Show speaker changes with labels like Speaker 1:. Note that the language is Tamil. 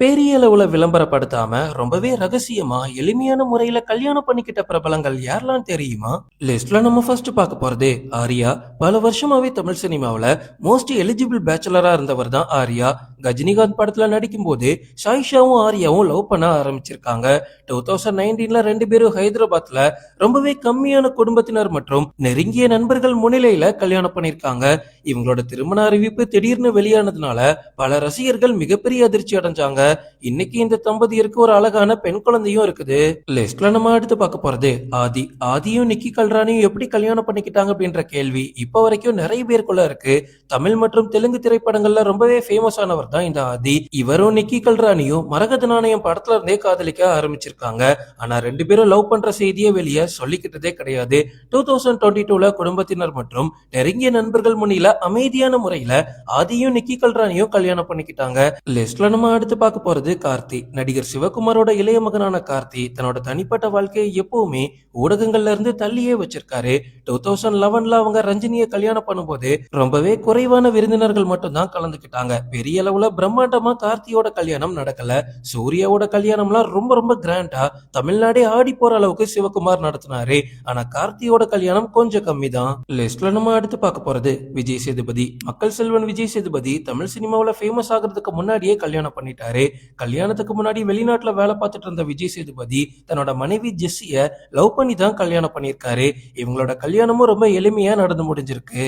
Speaker 1: பெரிய அளவுல விளம்பரப்படுத்தாம ரொம்பவே ரகசியமா எளிமையான முறையில கல்யாணம் பண்ணிக்கிட்ட பிரபலங்கள் யாரெல்லாம் தெரியுமா? லிஸ்ட்ல நம்ம ஃபர்ஸ்ட் பார்க்க போறதே ஆர்யா. பல வருஷமாவே தமிழ் சினிமாவுல மோஸ்ட் எலிஜிபிள் பேச்சுலரா இருந்தவர் தான் ஆர்யா. கஜினிகாந்த் படத்துல நடிக்கும் போது சாயிஷாவும் ஆர்யாவும் லவ் பண்ண ஆரம்பிச்சிருக்காங்க. 2019ல ரெண்டு பேரும் ஹைதராபாத்ல ரொம்பவே கம்மியான குடும்பத்தினர் மற்றும் நெருங்கிய நண்பர்கள் முன்னிலையில கல்யாணம் பண்ணிருக்காங்க. இவங்களோட திருமண அறிவிப்பு திடீர்னு வெளியானதுனால பல ரசிகர்கள் மிகப்பெரிய அதிர்ச்சி அடைஞ்சாங்க. இன்னைக்கு இந்த தம்பதியருக்கு ஒரு அழகான பெண் குழந்தையும் இருக்குது. லிஸ்ட்ல நம்ம அடுத்து பார்க்க போறது ஆதி. ஆதியும் நிக்கி கல்ராணியும் எப்படி கல்யாணம் பண்ணிக்கிட்டாங்க அப்படின்ற கேள்வி இப்ப வரைக்கும் நிறைய பேருக்குள்ள இருக்கு. தமிழ் மற்றும் தெலுங்கு திரைப்படங்கள்ல ரொம்பவே ஃபேமஸ் ஆனவர் தான் இந்த ஆதி. இவரும் நிக்கி கல்ராணியும் மரகத நாணயம் படத்துல இருந்தே காதலிக்க ஆரம்பிச்சிருக்காங்க. ஆனா ரெண்டு பேரும் லவ் பண்ற செய்தியை வெளியே சொல்லிக்கிட்டதே கிடையாது. 2022ல குடும்பத்தினர் மற்றும் நெருங்கிய நண்பர்கள் முன்னில அமைதியான முறையில ஆதியும் நிக்கி கல்ராணியும் கல்யாணம் பண்ணிக்கிட்டாங்க. லிஸ்ட்ல நம்ம அடுத்து பார்க்க போறது கார்த்தி. நடிகர் சிவகுமாரோட இளைய மகனான கார்த்தி தன்னோட தனிப்பட்ட வாழ்க்கையை எப்பவுமே ஊடகங்கள்ல இருந்து தள்ளியே வச்சிருக்காரு. 2011ல அவங்க ரஞ்சினியை கல்யாணம் பண்ணும்போது ரொம்பவே குறைவான விருந்தினர்கள் மட்டும் தான் கலந்துக்கிட்டாங்க. பெரிய அளவுல பிரம்மாண்டமா கார்த்தியோட கல்யாணம் நடக்கல. சூர்யாவோட கல்யாணம்லாம் ரொம்ப ரொம்ப கிராண்டா தமிழ்நாடே ஆடி போற அளவுக்கு சிவகுமார் நடத்தினாரு. ஆனா கார்த்தியோட கல்யாணம் கொஞ்சம் கம்மி தான். லிஸ்ட்ல நம்ம அடுத்து பார்க்க போறது விஜய் சேதுபதி. மக்கள் செல்வன் விஜய் சேதுபதி தமிழ் சினிமாவுல ஃபேமஸ் ஆகிறதுக்கு முன்னாடியே கல்யாணம் பண்ணிட்டாரு. கல்யாணத்துக்கு முன்னாடி வெளிநாட்டுல வேலை பார்த்துட்டு இருந்த விஜய் சேதுபதி தன்னோட மனைவி ஜெஸ்ஸிய லவ் பண்ணி தான் கல்யாணம் பண்ணியிருக்காரு. இவங்களோட கல்யாணமும் ரொம்ப எளிமையா நடந்து முடிஞ்சிருக்கு.